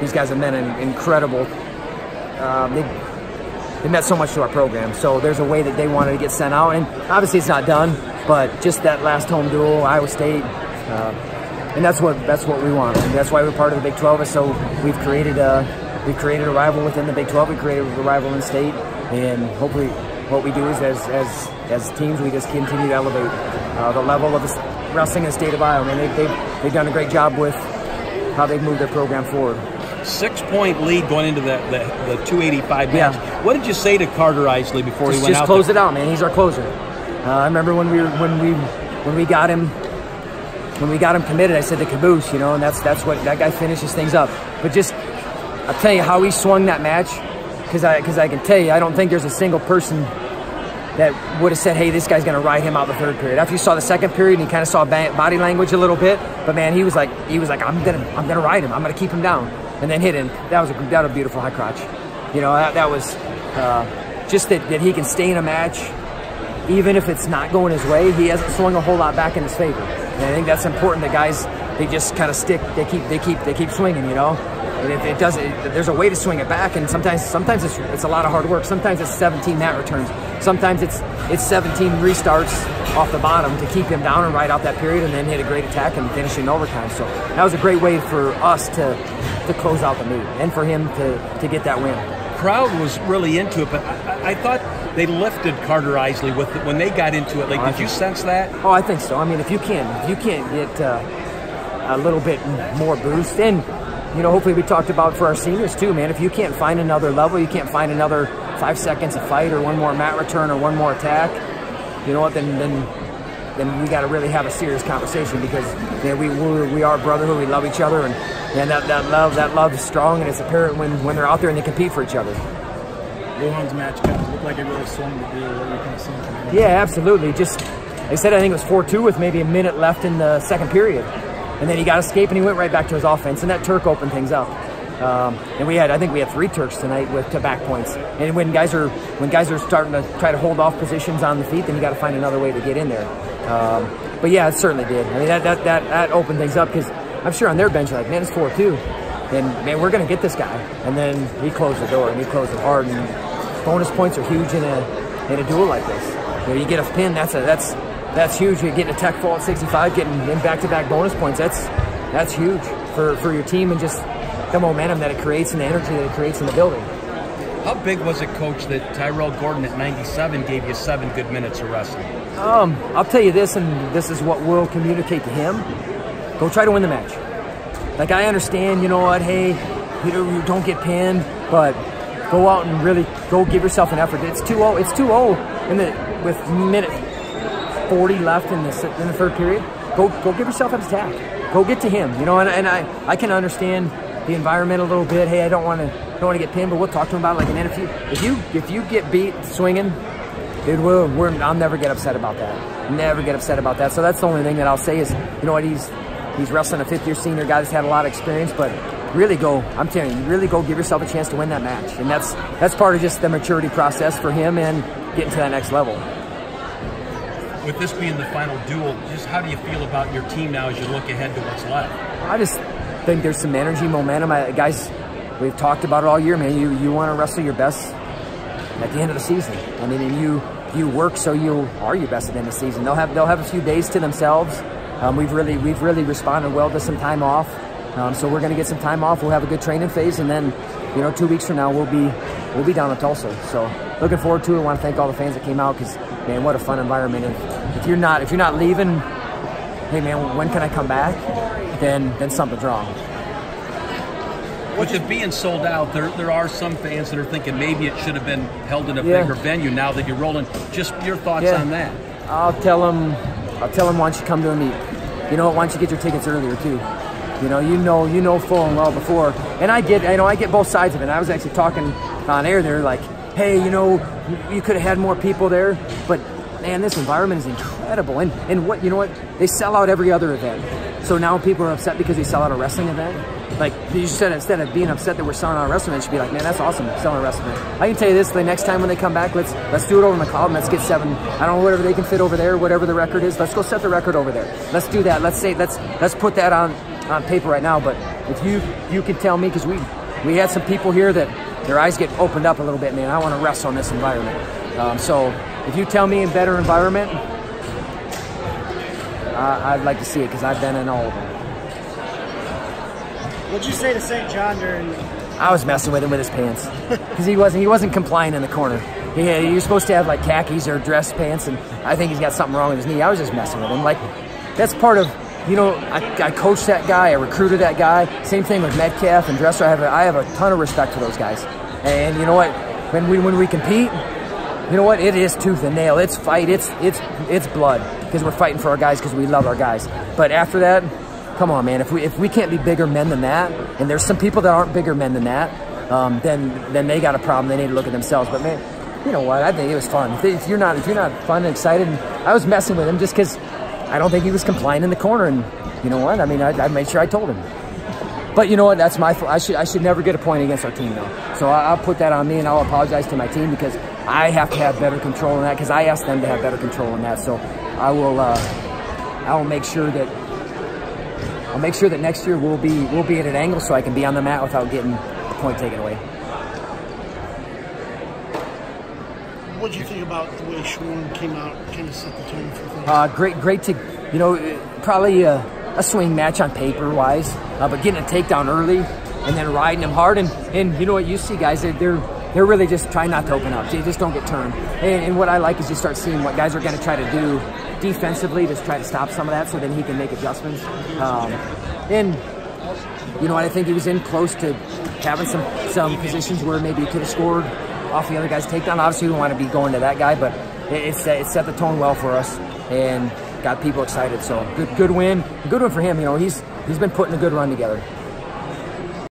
these guys have meant an incredible. They meant so much to our program. So there's a way that they wanted to get sent out, and obviously it's not done. But just that last home duel, Iowa State, and that's what we want. And that's why we're part of the Big 12. Is so we've created a rival within the Big 12. We created a rival in state, and hopefully what we do is as teams we just continue to elevate the level of the wrestling in the state of Iowa. I mean, they've done a great job with how they've moved their program forward. 6-point lead going into the 285 match. Yeah. What did you say to Carter Isley before he went out? Just close it out, man. He's our closer. I remember when we got him committed, I said the caboose, you know, and that's what that guy finishes things up. But just I'll tell you how he swung that match, because I can tell you I don't think there's a single person that would have said, hey, this guy's going to ride him out the third period. After you saw the second period, and you kind of saw body language a little bit, but man, he was like, I'm gonna ride him. I'm gonna keep him down, and then hit him. That was a beautiful high crotch. You know, that was just that he can stay in a match, even if it's not going his way. He hasn't swung a whole lot back in his favor, and I think that's important. That guys, they just kind of stick. They keep swinging. You know. And it does. There's a way to swing it back, and sometimes it's a lot of hard work. Sometimes it's 17 mat returns. Sometimes it's 17 restarts off the bottom to keep him down and ride out that period, and then hit a great attack and finish in overtime. So that was a great way for us to close out the meet, and for him to get that win. Crowd was really into it, but I thought they lifted Carter Isley when they got into it. Like, did you sense that? Oh, I think so. I mean, if you can't get a little bit more boost, and you know, hopefully we talked about for our seniors too, man. If you can't find another level, you can't find another 5 seconds of fight or one more mat return or one more attack, you know what? Then we got to really have a serious conversation, because we are brotherhood. We love each other, and that love is strong, and it's apparent when they're out there and they compete for each other. Rohan's match kind of looked like it really swung the deal. What you kind of seeing? Yeah, absolutely. Just they said I think it was 4-2 with maybe a minute left in the second period. And then he got escape, and he went right back to his offense, and that Turk opened things up. And I think we had 3 Turks tonight to back points. And when guys are starting to try to hold off positions on the feet, then you got to find another way to get in there. But yeah, it certainly did. I mean, that opened things up, because I'm sure on their bench they're like, man, it's 4-2, and man, we're gonna get this guy. And then he closed the door, and he closed it hard. And bonus points are huge in a duel like this. You know, you get a pin, that's huge. You're getting a tech fall at 65, getting in back-to-back bonus points. That's huge for your team, and just the momentum that it creates and the energy that it creates in the building. How big was it, Coach, that Tyrell Gordon at 97 gave you 7 good minutes of wrestling? I'll tell you this, and this is what we'll communicate to him. Go try to win the match. Like, I understand, you know what, hey, you don't get pinned, but go out and really go give yourself an effort. It's 2-0. It's 2-0 with minute 40 left in the third period. Go give yourself an attack. Go get to him, you know. And I can understand the environment a little bit. Hey, I don't want to get pinned, but we'll talk to him about it. Like, man, if you get beat swinging, dude, I'll never get upset about that. Never get upset about that. So that's the only thing that I'll say is, you know what, he's wrestling a 5th-year senior guy that's had a lot of experience, but really I'm telling you, really go give yourself a chance to win that match. And that's part of just the maturity process for him and getting to that next level. With this being the final duel, just how do you feel about your team now as you look ahead to what's left? I just think there's some energy, momentum. Guys, we've talked about it all year, man. You want to wrestle your best at the end of the season. I mean, and you work so you are your best at the end of the season. They'll have a few days to themselves. We've really responded well to some time off. So we're going to get some time off. We'll have a good training phase, and then, you know, 2 weeks from now we'll be down in Tulsa. So looking forward to it. I want to thank all the fans that came out, because man, what a fun environment. And if you're not leaving, hey man, when can I come back? Then something's wrong. With it being sold out, there are some fans that are thinking maybe it should have been held in a bigger venue now that you're rolling. Just your thoughts on that. I'll tell them why don't you come to a meet. You know what, why don't you get your tickets earlier too? You know full and well before. And I get both sides of it. And I was actually talking on air there, like, hey, you know, you could have had more people there, but man, this environment is incredible. And what, you know what, they sell out every other event. So now people are upset because they sell out a wrestling event. Like, you said, instead of being upset that we're selling out a wrestling event, you should be like, man, that's awesome, selling a wrestling event. I can tell you this, the next time when they come back, let's do it over in McLeod. Let's get 7, I don't know, whatever they can fit over there, whatever the record is. Let's go set the record over there. Let's do that. Let's put that on on paper right now, but if you could tell me, because we had some people here that their eyes get opened up a little bit, man. I want to wrestle in this environment. So if you tell me a better environment, I'd like to see it, because I've been in all of them. What'd you say to St. John during? I was messing with him with his pants, because he wasn't complying in the corner. You're supposed to have like khakis or dress pants, and I think he's got something wrong with his knee. I was just messing with him. Like, that's part of, you know, I coached that guy, I recruited that guy. Same thing with Metcalf and Dresser. I have a ton of respect for those guys. And you know what? When we compete, you know what? It is tooth and nail. It's fight. It's blood, because we're fighting for our guys, because we love our guys. But after that, come on, man. If we can't be bigger men than that, and there's some people that aren't bigger men than that, then they got a problem. They need to look at themselves. But man, you know what? I think it was fun. If you're not fun and excited, and I was messing with him just because I don't think he was complying in the corner. And you know what? I mean, I made sure I told him. But you know what? That's my fault. I should never get a point against our team, though. So I'll put that on me, and I'll apologize to my team, because I have to have better control in that, because I asked them to have better control in that. So I will make sure that next year we'll be at an angle, so I can be on the mat without getting a point taken away. What did you think about the way Schwab came out, kind of set the tone for things? Great to, you know, probably a swing match on paper-wise, but getting a takedown early and then riding them hard. And you know what, you see guys, they're really just trying not to open up. They just don't get turned. And what I like is you start seeing what guys are going to try to do defensively to try to stop some of that, so then he can make adjustments. And you know what, I think he was in close to having some positions where maybe he could have scored off the other guy's takedown. Obviously, we don't want to be going to that guy, but it set the tone well for us and got people excited. So good win for him. You know, he's been putting a good run together.